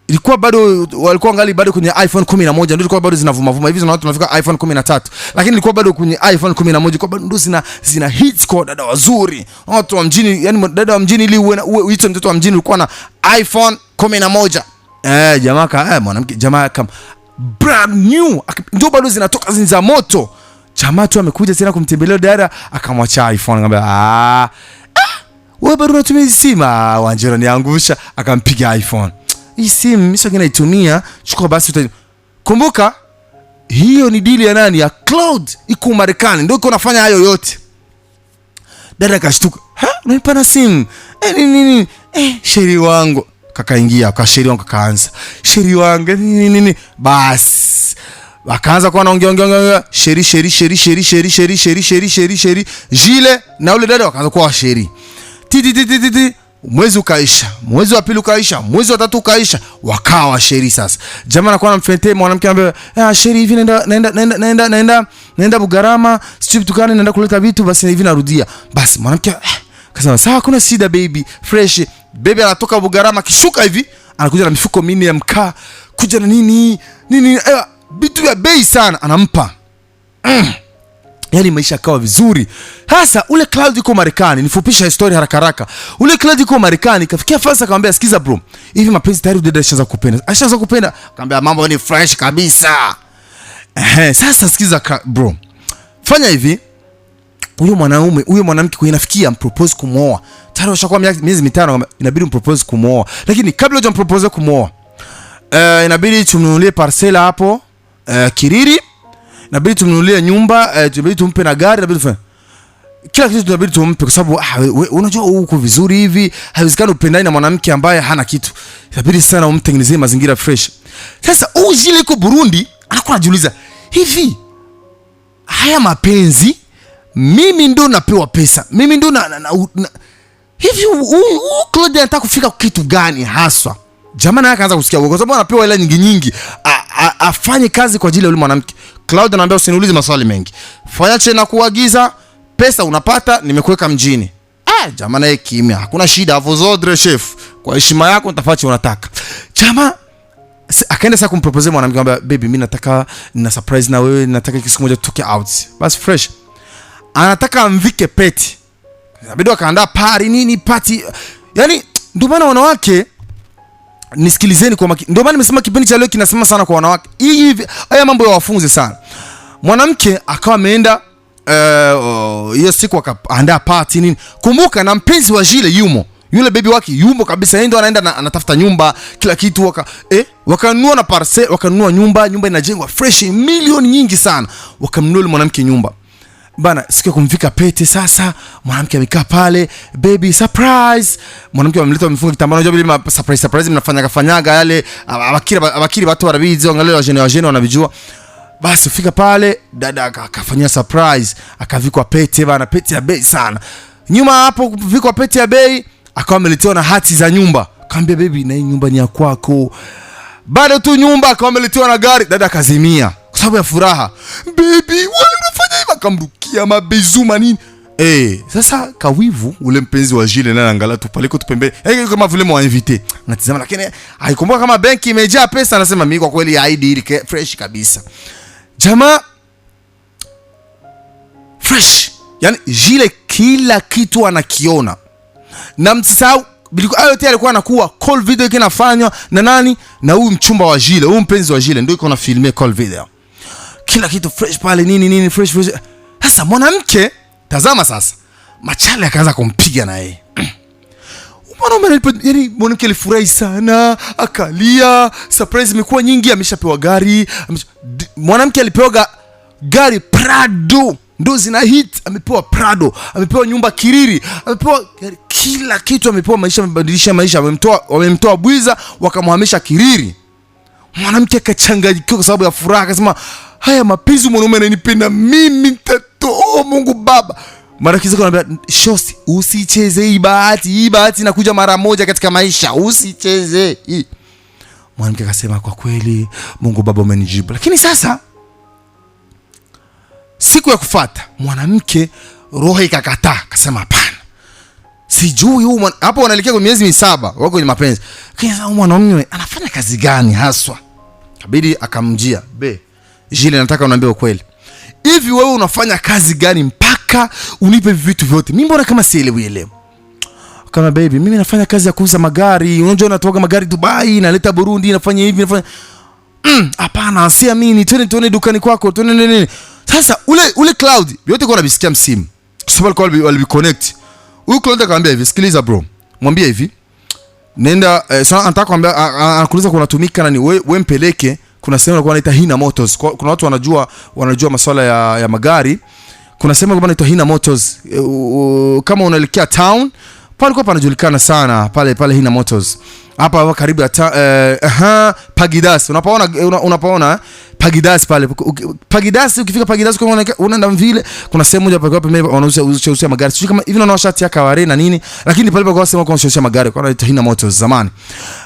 Ilikuwa bado walikuwa ngali bado kwenye iPhone 11 ndio ilikuwa bado zinavuma hivi, watu tunafika iPhone 13, lakini ilikuwa bado kwenye iPhone 11 ilikuwa bado ndo zina hits kwa dada wazuri, watu wa mjini. Yani dada wa mjini ili uite mtoto wa mjini ulikuwa na iPhone 11. Jamaa mwanamke jamaa kama brand new ndio bado zinatoka za moto. Jamaa tu amekuja tena kumtembelea dada, akamwacha iPhone, akamwambia wewe bado unatumia simu? Wanjera niangusha, akampiga iPhone. Hii simu mimi sasa naitumia, chukua basi kumbuka hiyo ni deal ya nani? Ya Cloud, iko Marekani ndio iko nafanya hayo yote. Dada kashtuka, unanipana simu nini? Sheri wangu kakaingia, kwa sheri wangu kaanza, sheri wangu nini basi wakaanza kwa naongea sheri Jile na ule dada wakaanza kwa sheri ti. Mwezi ukaisha, mwezi wa pili ukaisha, mwezi wa tatu ukaisha, wakawa sheri sasa. Jamaa anakuwa anamfete mwanamke, anambia sheri hivi naenda Bugarama, sijui tukane naenda kuleta vitu, basi hivi narudia. Basi mwanamke akasema sawa, kuna shida baby, fresh. Baby anatoka Bugarama, kishuka hivi anakuja na mifuko mingi ya mkaa, kuja na nini vitu vya bei sana anampa. Yani maisha kawa vizuri. Sasa ule Cloud yuko Marekani, nifupisha historia haraka. Ule Cloud yuko Marekani, kafikia fasa akamwambia sikiza bro, hivi mapenzi tayari dada ashaanza kupenda. Ashaanza kupenda? Akamwambia mambo ni fresh kabisa. Sasa sikiza bro. Fanya hivi. Huyo mwanamke kwa inafikia propose kumuoa. Tayari washakuwa miezi 5, inabidi propose kumuoa. Lakini kabla hujampropose kumuoa, inabidi tumnunulie parcela hapo Kiriri. Inabidi tumnunulie nyumba, inabidi tumpe na gari, inabidi tufanye kila kitu, inabidi tumpe, kwa sababu unajua uko vizuri hivi, haiwezekani upendane na mwanamke ambaye hana kitu. Inabidi sana umtengenezee mazingira fresh. Sasa Jile yuko Burundi, anakuwa anajiuliza, hivi haya mapenzi mimi ndo napewa pesa, mimi ndo hivi Claude anataka kufika kitu gani haswa? Jamaa naye akaanza kusikia kwa sababu anapewa hela nyingi afanye kazi kwa ajili ya yule mwanamke. Claude anaambia usiniulize maswali mengi, fanya chena kuagiza, pesa unapata, nimekuweka mjini. Jamaa naye kimya, hakuna shida, avozodre chef, kwa heshima yako nitafanya unataka. Jamaa akaenda sasa kumpropose mwanamke, akamwambia baby, mimi nataka nina surprise na wewe, nataka kitu kimoja tutoke out. Basi fresh. Anataka amvike peti. Inabidi akaandaa party. Yani ndio maana wanawake, nisikilizeni kwa makini. Ndio maana nimesema kipindi cha leo kinasema sana kwa wanawake. Hivi haya mambo yawafunze sana. Mwanamke akawa ameenda hiyo siku akaandaa party nini. Kumbuka na mpenzi wa Jile yumo. Yule baby wake yumo kabisa. Yeye ndo anaenda anatafuta nyumba, kila kitu wakanunua na parcel, wakanunua nyumba inajengwa fresh, milioni nyingi sana. Wakamnunua mwanamke nyumba. Bana, siku ya kumvika pete sasa, mwanamke amekaa pale, baby surprise. Mwanamke amemleta mfunga kitambaa, unajua vile surprise mnafanyaga yale abakiri watu warabizi, angalia wajene wanavijua. Basi fika pale, dada akafanyia surprise, akavikwa pete bana, pete ya bei sana. Nyuma hapo kuvikwa pete ya bei, akawa ameletewa na hati za nyumba. Kaambia baby, na hii nyumba ni ya kwako. Bado tu nyumba, akawa ameletewa na gari, dada kazimia kwa sababu ya furaha. Baby, wewe unafanya hivi? Akamrukia mabezuma nini? Sasa kawivu ule mpenzi wa Jile na angalia tu pale tu pembeni. Kama vile mwa invite. Natazama lakini haikumbuka kama benki imejaa pesa, anasema mimi kwa kweli ID ile fresh kabisa. Jamaa fresh. Yani Jile kila kitu anakiona. Na msisahau bilikuwa hayo tayari alikuwa anakuwa call video kinafanywa na nani? Na huyu mchumba wa Jile, huyu mpenzi wa Jile ndio iko na filme call video. Kila kitu fresh pale nini fresh. Sasa mwanamke, tazama sasa, machale akaanza kumpiga na yeye. Mwanamke alifurahi sana, akalia, surprise imekuwa nyingi, ameshapewa gari. Mwanamke alipewa gari Prado, ndo zina hit, amepewa Prado, amepewa nyumba Kiriri, amepewa kila kitu, amepewa maisha, amebadilisha maisha, wamemtoa Bwiza wakamhamisha Kiriri. Mwanamke akachanganyikiwa kwa sababu ya furaha, akasema haya mapenzi mwanaume ananipenda mimi, nitatoa Mungu Baba. Marafiki zake anambia shosti, usicheze hii bahati. Hii bahati inakuja mara moja katika maisha, usicheze hii. Mwanamke akasema kwa kweli Mungu Baba umenijibu. Lakini sasa siku ya kufuata mwanamke roho ikakataa, akasema hapana. Sijui huyu hapo wanaelekea kwa miezi 7 wako kwenye mapenzi. Lakini sasa mwanaume anafanya kazi gani haswa? Kabidi akamjia, Jile nataka uniambie ukweli. Hivi wewe unafanya kazi gani mpaka unipe vitu vyote? Mimi mbona kama sielewi. Kama baby, mimi nafanya kazi ya kuuza magari. Unajua natoka magari Dubai, naleta Burundi, nafanya hivi, nafanya. Hapana, siamini. Twende dukani kwako, twende nini. Sasa ule Cloud, yote kwa nabisikia msimu. Sababu wali connect. Huyu Cloud akamwambia hivi, sikiliza bro. Mwambie hivi. Nenda sasa anataka kwambia anakuuliza kunatumika nani? Wewe mpeleke. Kuna sehemu kwa anaita Hina Motors. Kuna watu wanajua masuala ya magari. Kuna sehemu kwa anaita Hina Motors. Kama unaelekea town, pale kwa panajulikana sana pale Hina Motors. Hapa karibu ya Pagidas. Unapaona Pagidas pale. Pagidas, ukifika Pagidas kwa unaenda vile, kuna sehemu moja pale pembeni wanauza magari. Sio kama hivi unaona shati ya Kaware na nini, lakini pale kwa sehemu kwa wanauza magari kwa anaita Hina Motors zamani.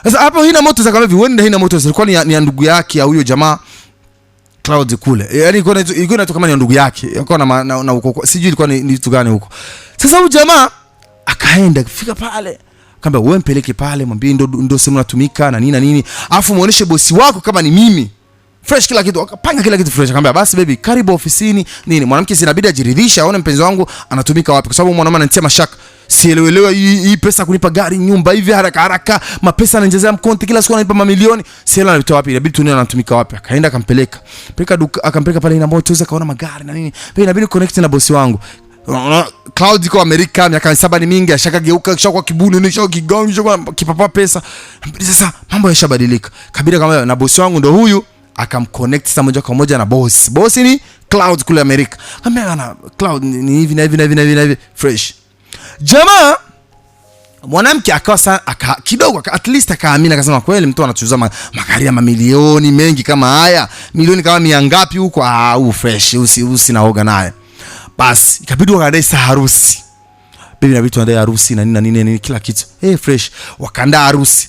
Sasa hapo Hina Motors akamwambia hivi, wewe Hina Motors ilikuwa ni ndugu yake au huyo jamaa Cloud kule. Yaani ilikuwa kama ni ndugu yake. Ilikuwa na huko sijui ilikuwa ni vitu gani huko. Sasa huyo jamaa akaenda kufika pale. Akamwambia wewe mpeleke pale, mwambie ndio sehemu natumika na nini. Alafu muoneshe bosi wako kama ni mimi. Fresh kila kitu, akapanga kila kitu fresh. Akamwambia basi baby, karibu ofisini nini. Mwanamke inabidi ajiridhisha aone mpenzi wangu anatumika wapi, kwa sababu mwanaume ananitia mashaka. Sielewi hii pesa kunipa gari, nyumba hivi haraka, mapesa ananijezea mkonti kila siku ananipa mamilioni. Sielewi anatoa wapi, inabidi tuone anatumika wapi. Akaenda akampeleka pale Hina Motors, akaona magari na nini. Pia inabidi connect na bosi wangu. Cloud kwa Amerika miaka 7 ni mingi, ashakageuka kishakuwa kibuni, nishakuwa kigangi, nishakuwa kipapa pesa. Sasa mambo yashabadilika. Kabila kama na bosi wangu ndo huyu, akamconnect sasa moja kwa moja na boss. Boss ni Cloud kule Amerika. Akamwambia na Cloud ni hivi na hivi fresh. Jamaa mwanamke akawa kidogo at least akaamini, akasema kweli mtu anachuza magari ya mamilioni mengi kama haya, milioni kama 100 ngapi huko, fresh usinaoga naye. Basi ikabidi waandae harusi. Bibi na vitu waandae harusi na nini kila kitu. Fresh wakaandaa harusi.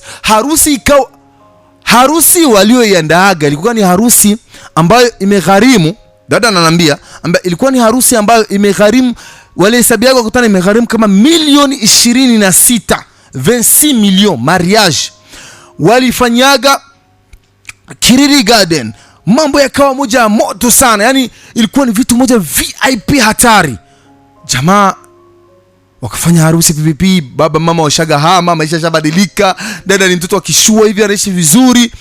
Harusi walioiandaaga ilikuwa ni harusi ambayo imegharimu, dada ananiambia, ilikuwa ni harusi ambayo imegharimu, wale hesabiaga kukutana imegharimu kama milioni 26, 26 milioni mariage. Walifanyaga Kiriri Garden. Mambo yakawa moja moto sana. Yaani ilikuwa ni vitu moja VIP hatari. Jamaa wakafanya harusi PPP, baba mama washaga hama, maisha yashabadilika, dada ni mtoto akishua hivi anaishi vizuri.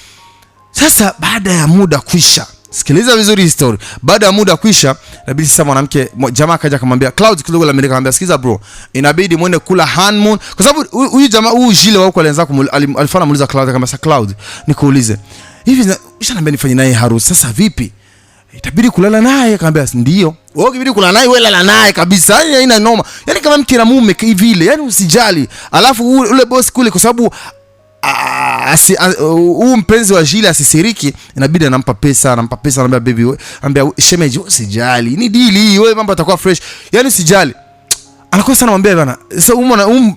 Sasa baada ya muda kuisha, sikiliza vizuri hii story. Baada ya muda kuisha, inabidi sasa mwanamke jamaa akaja akamwambia Cloud kidogo la Amerika, akamwambia sikiliza bro, inabidi muende kula honeymoon, kwa sababu huyu jamaa huyu Jile wao alianza alifanya muuliza Cloud, akamwambia sasa Cloud nikuulize, hivi ushanambia nifanye naye harusi, sasa vipi? Itabidi kulala naye? Akamwambia ndio. Wewe ukibidi kulala naye wewe lala naye kabisa. Yaani haina noma. Yaani kama mke na mume hivi ile. Yaani usijali. Alafu ule boss kule kwa sababu mpenzi wa Jile asisiriki, inabidi anampa pesa, anamwambia baby wewe, anambia shemeji usijali. Ni deal hii, wewe mambo yatakuwa fresh. Yaani usijali. Anakuwa sana mwambia bana. Sasa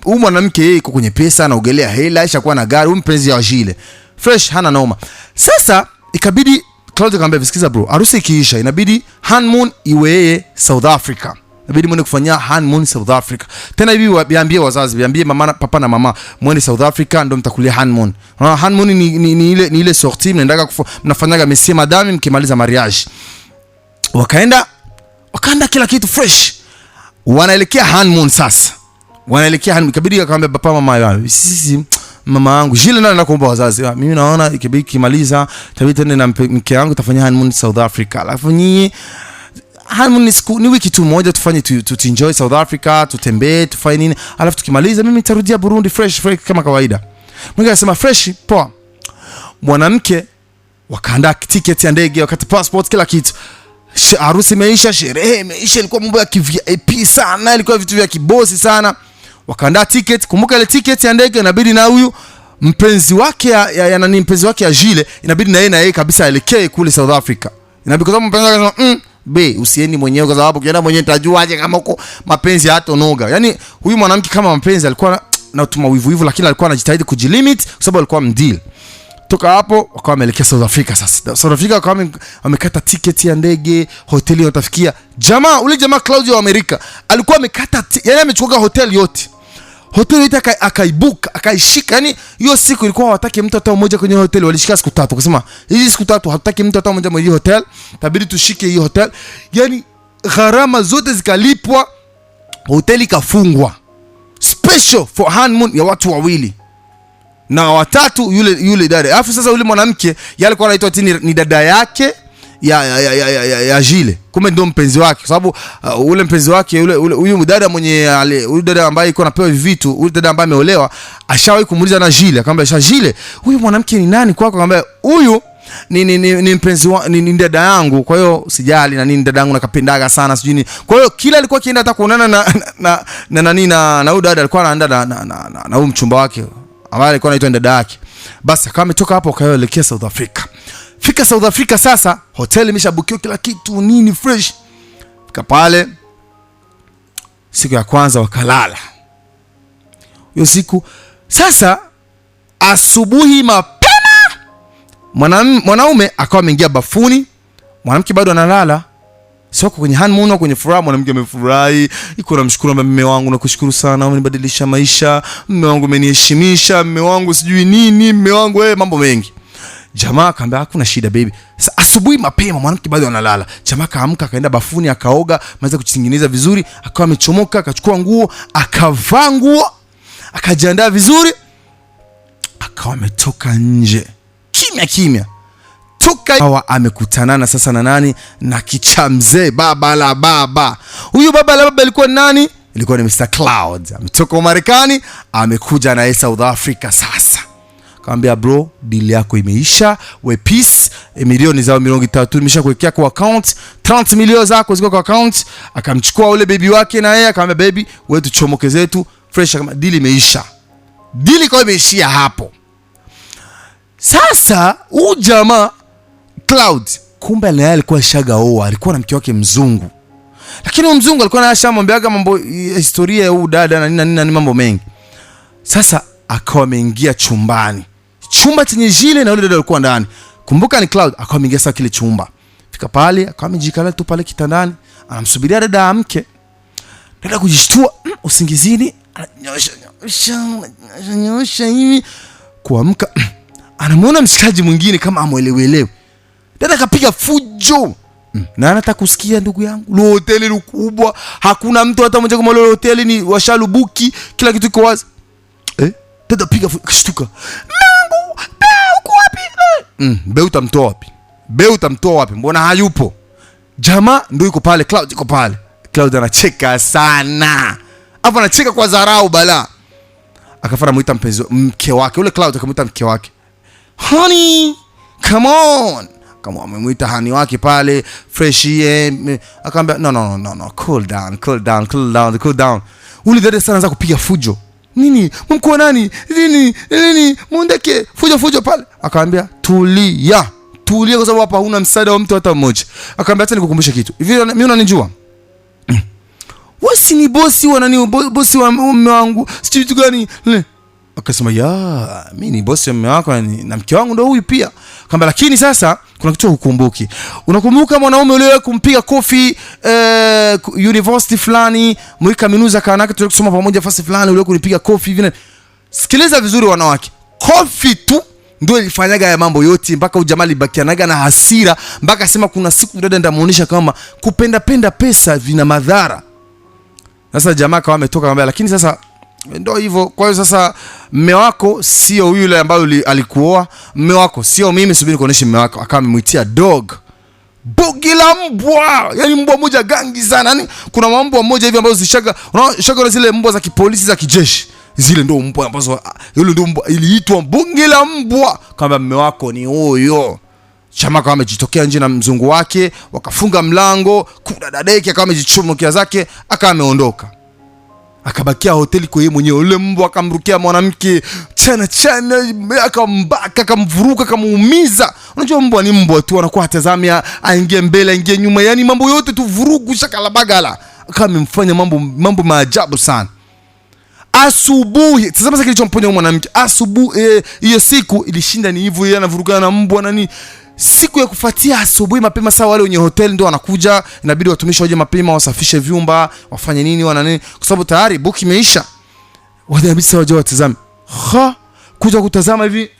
mwanamke yeye iko kwenye pesa, anaogelea hela, ishakuwa na gari, mpenzi wa Jile. Fresh hana noma. Sasa ikabidi Cloud akamwambia sikiza bro, harusi ikiisha inabidi honeymoon iwe South Africa. Inabidi mwende kufanya honeymoon South Africa. Tena hivi biambie wazazi, biambie mama, papa na mama, mwende South Africa ndo mtakulia honeymoon. Honeymoon ni ile sortie mnaendaga mnafanyaga monsieur madame mkimaliza mariage. Wakaenda kila kitu fresh. Wanaelekea honeymoon sasa. Ikabidi akamwambia papa mama, sisi mama yangu Jile ndio anakuomba wazazi, mimi naona ikibidi kimaliza tabidi tena na mke wangu tafanya honeymoon South Africa. Alafu nyinyi honeymoon ni wiki tu moja, tufanye tu enjoy South Africa, tutembee, tufanye nini, alafu tukimaliza mimi nitarudia Burundi fresh kama kawaida. Mwingine anasema fresh poa. Mwanamke wakaandaa ticket ya ndege, wakati passport kila kitu. Harusi imeisha, sherehe imeisha, ilikuwa mambo ya VIP sana, ilikuwa vitu vya kibosi sana. Wakaandaa ticket. Kumbuka ile ticket ya ndege inabidi na huyu mpenzi wake mpenzi wake ya Jile inabidi na yeye kabisa aelekee kule South Africa. Inabidi kwa sababu mpenzi wake anasema usieni mwenyewe kwa sababu ukienda mwenyewe utajuaje kama uko mapenzi hata noga. Yani huyu mwanamke kama mapenzi alikuwa na utuma wivu lakini alikuwa anajitahidi kujilimit kwa sababu alikuwa mdeal. Toka hapo wakawa wameelekea South Africa sasa. South Africa wakawa wamekata tiketi ya ndege, hoteli watafikia. Ule jamaa Claudio wa Amerika alikuwa amekata yani amechukua hoteli yote. Hoteli yote akaibook, akaishika. Yani hiyo siku ilikuwa hawataki mtu hata mmoja kwenye hoteli, walishika siku 3. Kusema hizi siku 3 hatutaki mtu hata mmoja kwenye hotel, tabidi tushike hiyo hotel. Yani gharama zote zikalipwa, hoteli kafungwa. Special for honeymoon ya watu wawili. Na watatu yule dada. Alafu sasa yule mwanamke yale alikuwa anaitwa ni dada yake ya Jile. Kumbe ndio mpenzi wake kwa sababu ule mpenzi wake huyu dada huyu dada ambaye alikuwa anapewa vitu, huyu dada ambaye ameolewa ashawahi kumuuliza na Jile, akamwambia Jile, huyu mwanamke ni nani kwako? Akamwambia huyu ni mpenzi ni dada yangu, kwa hiyo usijali na nini, dada yangu nakapendaga sana sijui nini. Kwa hiyo kila alikuwa akienda hata kuonana na huyu dada alikuwa anaenda na huyu mchumba wake ambaye alikuwa anaitwa dada yake. Basi kama ametoka hapo kaelekea South Africa. Fika South Africa sasa, hotel imeshabukiwa kila kitu nini fresh. Fika pale siku ya kwanza wakalala. Hiyo siku sasa asubuhi mapema mwanaume akawa ameingia bafuni, mwanamke bado analala. Sio kwenye honeymoon kwenye furaha, mwanamke amefurahi, iko na mshukuru mume wangu, nakushukuru sana umenibadilisha maisha, mume wangu umeniheshimisha, mume wangu sijui nini, mume wangu mambo mengi. Jamaa akamwambia hakuna shida baby. Sasa asubuhi mapema mwanamke bado analala. Jamaa kaamka akaenda bafuni akaoga, maanza kutengeneza vizuri, akawa amechomoka, akachukua nguo, akavaa nguo, akajiandaa vizuri, akawa ametoka nje. Kimya. Toka amekutanana sasa na nani? Na kichamzee baba la baba. Huyu baba la baba alikuwa nani? Ilikuwa ni Mr. Cloud. Ametoka Marekani, amekuja na South Africa sasa. Akamwambia bro, deal yako imeisha, we peace, milioni zao 3 nimeshakuwekea kwa account, 30 milioni zako ziko kwa account. Akamchukua ule baby wake na yeye akamwambia baby, wewe tuchomoke zetu fresh, kama deal imeisha. Deal iko imeishia hapo. Sasa huyu jamaa Cloud kumbe alikuwa shagaoa, alikuwa na mke wake mzungu. Lakini mzungu alikuwa anashamwambiaga mambo historia ya huyu dada na nini mambo mengi. Sasa akawa ameingia chumbani. Chumba chenye Jile na yule dada alikuwa ndani. Kumbuka ni Cloud, akawa ameingia sasa kile chumba. Fika pale, akawa amejikala tu pale kitandani, anamsubiria dada amke. Dada kujishtua usingizini, ananyosha hivi. Kuamka anamuona mshikaji mwingine kama amuelewelewe. Dada kapiga fujo. Na anataka kusikia ndugu yangu, lo hoteli ni kubwa, hakuna mtu hata mmoja kama lo hoteli ni washalubuki, kila kitu iko wazi. Dada piga kashtuka. Mungu, uko wapi? Beu utamtoa wapi? Mbona hayupo? Jamaa ndio yuko pale, Cloud yuko pale. Cloud anacheka sana. Hapo anacheka kwa dharau bala. Akafara muita mke wake. Ule Cloud akamuita mke wake. Honey, come on. Kama amemuita hani wake pale fresh akamwambia no, cool down. Ule dada sana anza kupiga fujo. Nini? Mko nani? Nini? Muondeke. Fujo pale. Akamwambia tulia kwa sababu hapa huna msaada wa mtu hata mmoja. Akamwambia hata nikukumbushe kitu. Hivi mimi unanijua? Wewe si ni bosi wa nani? Bosi wa mume wangu. Sijui kitu gani? Akasema mimi ni bosi wa mume wako na mke wangu ndio huyu pia. Akamwambia lakini sasa kuna kitu hukumbuki. Unakumbuka mwanaume yule kumpiga kofi university fulani, Mwika Minuza kanaka tulikusoma pamoja fasi fulani, yule kunipiga kofi hivi. Sikiliza vizuri wanawake. Kofi tu ndio ilifanyaga ya mambo yote mpaka ujamali bakianaga na hasira mpaka sema kuna siku dada ndamuonesha kama kupenda pesa vina madhara. Sasa jamaa kama ametoka akamwambia lakini sasa ndio hivyo. Kwa hiyo sasa mume wako sio yule ambaye alikuoa, mume wako sio mimi, subiri kuonesha mume wako. Akawa amemuitia dog. Bogi la mbwa. Yaani mbwa moja gangi sana. Yaani kuna mbwa moja hivi ambazo zishaga, unaona zile mbwa za kipolisi za kijeshi. Zile ndio mbwa ambazo yule ndio mbwa iliitwa bogi la mbwa. Kama mume wako ni huyo. Chama kama amejitokea nje na mzungu wake, wakafunga mlango, kuna dadeki akawa amejichomokea zake, akawa ameondoka. akabakia hoteli kwa yeye mwenyewe. Ule mbwa akamrukia mwanamke chana, akambaka, akamvuruka, akamuumiza. Unajua mbwa ni mbwa tu, anakuwa hatazamia aingie mbele aingie nyuma, yani mambo yote tu vurugu shakalabagala. Akamemfanya mambo maajabu sana. Asubuhi tazama sasa kilichomponya mwanamke. Asubuhi hiyo siku ilishinda ni hivyo, yeye anavurugana na mbwa nani. Siku ya kufuatia asubuhi mapema, saa wale wenye hoteli ndio wanakuja, inabidi watumishi waje mapema wasafishe vyumba, wafanye nini wana nini, kwa sababu tayari book imeisha. Wanabidi sasa waje watazame. Kuja kutazama hivi,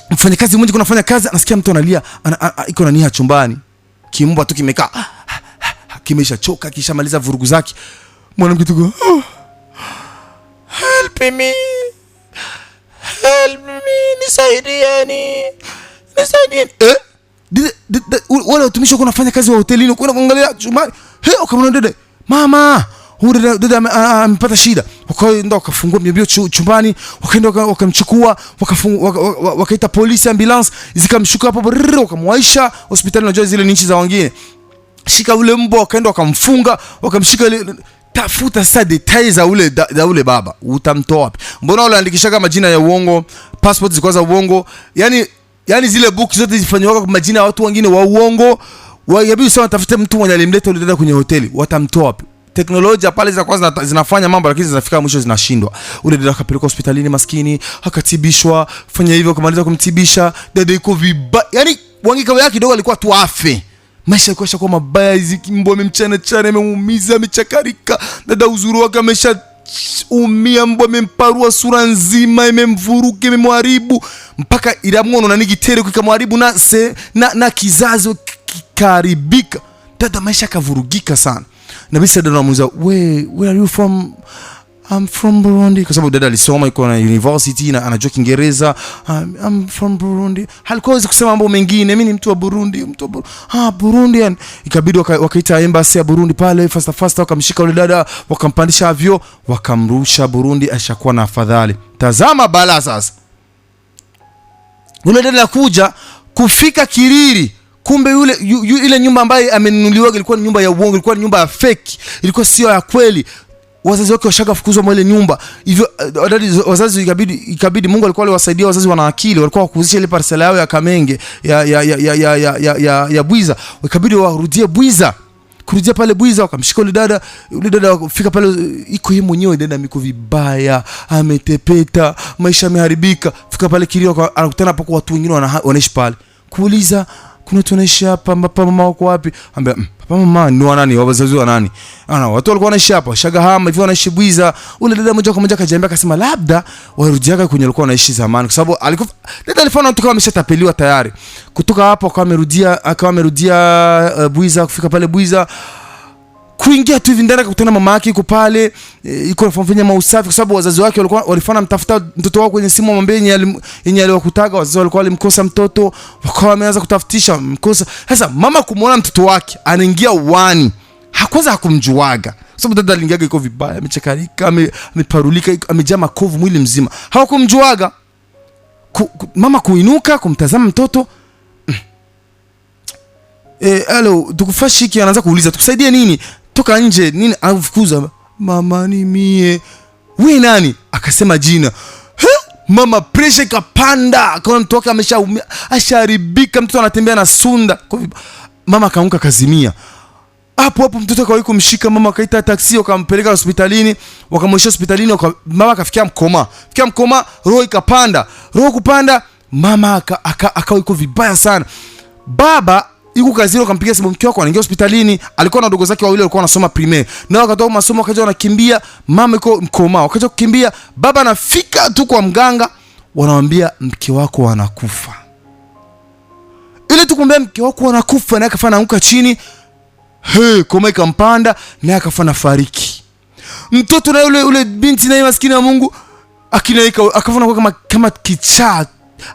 mfanyakazi mmoja kunafanya kazi, anasikia mtu analia, iko na nia chumbani. Kimbwa tu kimekaa, kimesha choka, kisha maliza vurugu zake. Mwanamke tu help me, nisaidieni. Wale watumishi wako nafanya kazi wa hotelini, kwenda kuangalia chumbani. Ukamwona dada, mama, huyu dada amepata shida. Wakaenda wakafungua mbio chumbani, wakaenda wakamchukua, wakaita polisi, ambulance zikamshuka hapo, wakamwaisha hospitali. Unajua zile nchi za wengine, shika ule mbwa, wakaenda wakamfunga, wakamshika ile. Tafuta sasa details za ule baba, utamtoa wapi? Mbona wale andikisha kama majina ya uongo, passport ziko za uongo, yani zile book zote zifanywa kwa majina ya watu wengine wa uongo. Yabidi sana tafute mtu mwenye alimleta ule dada kwenye hoteli, watamtoa wapi? Teknolojia pale za kwanza zinafanya mambo, lakini zinafika mwisho zinashindwa. Ule dada akapelekwa hospitalini maskini, akatibishwa, fanya hivyo kumaliza kumtibisha, dada iko vibaya. Yani wangika yake kidogo alikuwa tu afe. Maisha yako yashakuwa mabaya, hizi mbwa amemchana, amemuumiza, amechakarika. Dada uzuri wake ameshaumia, mbwa amemparua sura nzima, imemvuruga, imemharibu mpaka iramuono na nigitere kikamharibu na kizazi kikaribika. Dada maisha kavurugika sana. Na bisi dada anamuuliza, where are you from? I'm from Burundi. Kwa sababu dada alisoma, yuko na university na anajua Kiingereza. I'm from Burundi. Halikuwezi kusema mambo mengine, mimi ni mtu wa Burundi, Burundi. Ikabidi wakaita embassy ya Burundi pale, fast wakamshika yule dada, wakampandisha avyo, wakamrusha Burundi, ashakuwa na afadhali. Tazama bala sasa. Yule dada kuja kufika Kiriri, kumbe ile nyumba ambayo amenunuliwa ilikuwa ni nyumba ya uongo, ilikuwa ni nyumba ya fake, ilikuwa sio ya kweli. Wazazi wake washaka fukuzwa mwa ile nyumba. Hivyo wazazi ikabidi Mungu alikuwa aliwasaidia, wazazi wana akili, walikuwa wakuzisha ile parcela yao ya Kamenge ya Bwiza. Ikabidi warudie Bwiza. Kurudia pale Bwiza, wakamshika yule dada kufika pale, iko yeye mwenyewe dada miko vibaya, ametepeta, maisha yameharibika. Fika pale Kilio, anakutana hapo kwa watu wengine wanaishi pale. Kuuliza, kuna tunaishi hapa, papa mama wako wapi? Ambia papa mama ni nani, wazazi wa nani? Watu walikuwa wanaishi hapa Shagahama hivyo, wanaishi Bwiza. Ule dada moja kwa moja kajiambia, akasema labda warudiaga kwenye walikuwa wanaishi zamani, kwa sababu dada alifanya mtu kama ameshatapeliwa tayari. Kutoka hapo akawa amerudia Bwiza. Kufika pale Bwiza, kuingia tu hivi ndani, akakutana mama yake yuko pale, yuko anafanya mausafi, kwa sababu wazazi wake walifanya mtafuta mtoto wao kwenye simu, mwambie yenye aliwakutaga. Wazazi walikuwa walimkosa mtoto, wakawa wameanza kutafutisha mkosa. Sasa mama kumuona mtoto wake anaingia uani, hakwanza hakumjuaga, kwa sababu dada alingiaga iko vibaya, amechakarika, ameparulika, amejaa makovu mwili mzima, hawakumjuaga. Mama kuinuka kumtazama mtoto, hello tukufashiki, anaanza kuuliza tukusaidie nini, toka nje nini, anafukuza mama ni mie. Wewe nani? Akasema jina. Mama pressure kapanda, akaona mtoto wake ameshaumia, asharibika, mtoto anatembea na sunda. Mama akaanguka kazimia. Hapo mtoto akawahi kumshika, mama akaita taksi, wakampeleka hospitalini, wakamwesha hospitalini, mama akafikia mkoma, roho ikapanda. Roho kupanda, mama akawa iko vibaya sana. Baba yuko kazini, akampigia simu, mke wako anaingia hospitalini. Alikuwa na ndugu zake wawili walikuwa wanasoma primaire, nao wakatoka masomo, wakaja wanakimbia, mama iko mkoma, wakaja kukimbia. Baba anafika tu kwa mganga, wanamwambia mke wako anakufa. Ile tukumwambia mke wako anakufa, na akafana anguka chini, koma ikampanda, na akafana fariki. Mtoto na yule binti na maskini ya Mungu akinaika, akafana kama kichaa,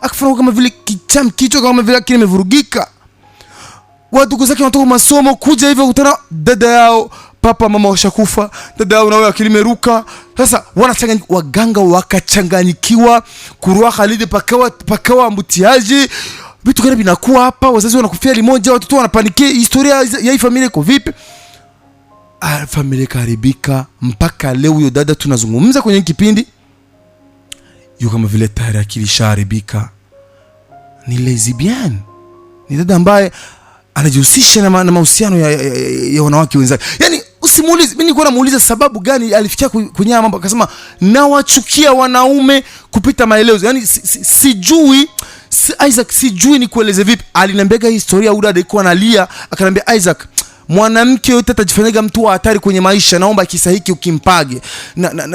akafana kama vile kichaa, kichwa kama vile kimevurugika. Wadugu zake wanatoka masomo kuja hivyo, kutana dada yao, papa mama washakufa, dada yao na wao akili meruka. Sasa wanachanganyika, waganga wakachanganyikiwa, kuruha Khalid pakawa mbutiaji, vitu gani vinakuwa hapa, wazazi wanakufia limoja, watoto wanapanikia, historia ya hii familia iko vipi? familia karibika. Mpaka leo huyo dada tunazungumza kwenye kipindi yuko kama vile tayari akili sharibika. Ni lesbian, ni dada ambaye anajihusisha na mahusiano ya wanawake wenzake. Yani usimuulize, mimi nilikuwa namuuliza sababu gani alifikia kwenye mambo, akasema nawachukia wanaume kupita maelezo. Yani sijui Isaac, sijui ni kueleze vipi. Aliniambia historia huyu dada alikuwa analia, akaniambia Isaac, mwanamke yote atajifanyaga mtu wa hatari kwenye maisha, naomba kisa hiki ukimpage.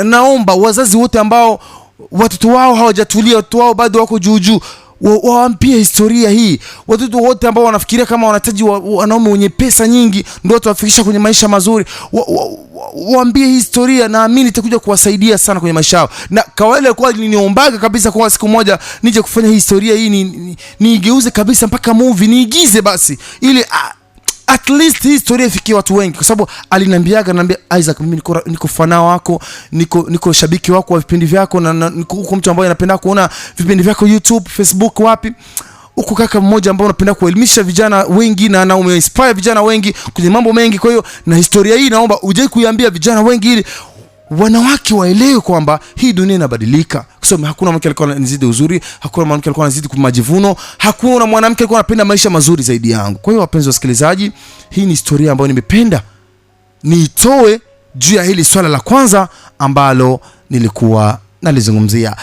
Naomba wazazi wote ambao watoto wao hawajatulia, watoto wao bado wako juu waambie historia hii. Watoto wote ambao wanafikiria kama wanahitaji wanaume wenye pesa nyingi ndio watawafikisha kwenye maisha mazuri, waambie historia, naamini itakuja kuwasaidia sana kwenye maisha yao. Na kawaida alikuwa aliniombaga kabisa kwa siku moja nije kufanya historia hii niigeuze kabisa mpaka movie, niigize basi ili at least hii story ifikie watu wengi, kwa sababu ananiambia Isaac, mimi niko fanao wako, niko shabiki wako wa vipindi vyako, na niko mtu ambaye anapenda kuona vipindi vyako YouTube, Facebook, wapi. Uko kaka mmoja ambaye unapenda kuelimisha vijana wengi na umeinspire vijana wengi kwenye mambo mengi. Kwa hiyo na historia hii naomba uje kuiambia vijana wengi ili wanawake waelewe kwamba hii dunia inabadilika. Kusema hakuna mwanamke alikuwa anazidi uzuri, hakuna mwanamke alikuwa anazidi kumajivuno, hakuna mwanamke alikuwa anapenda maisha mazuri zaidi yangu. Kwa hiyo wapenzi wasikilizaji, hii ni historia ambayo nimependa niitoe juu ya hili swala la kwanza ambalo nilikuwa nalizungumzia.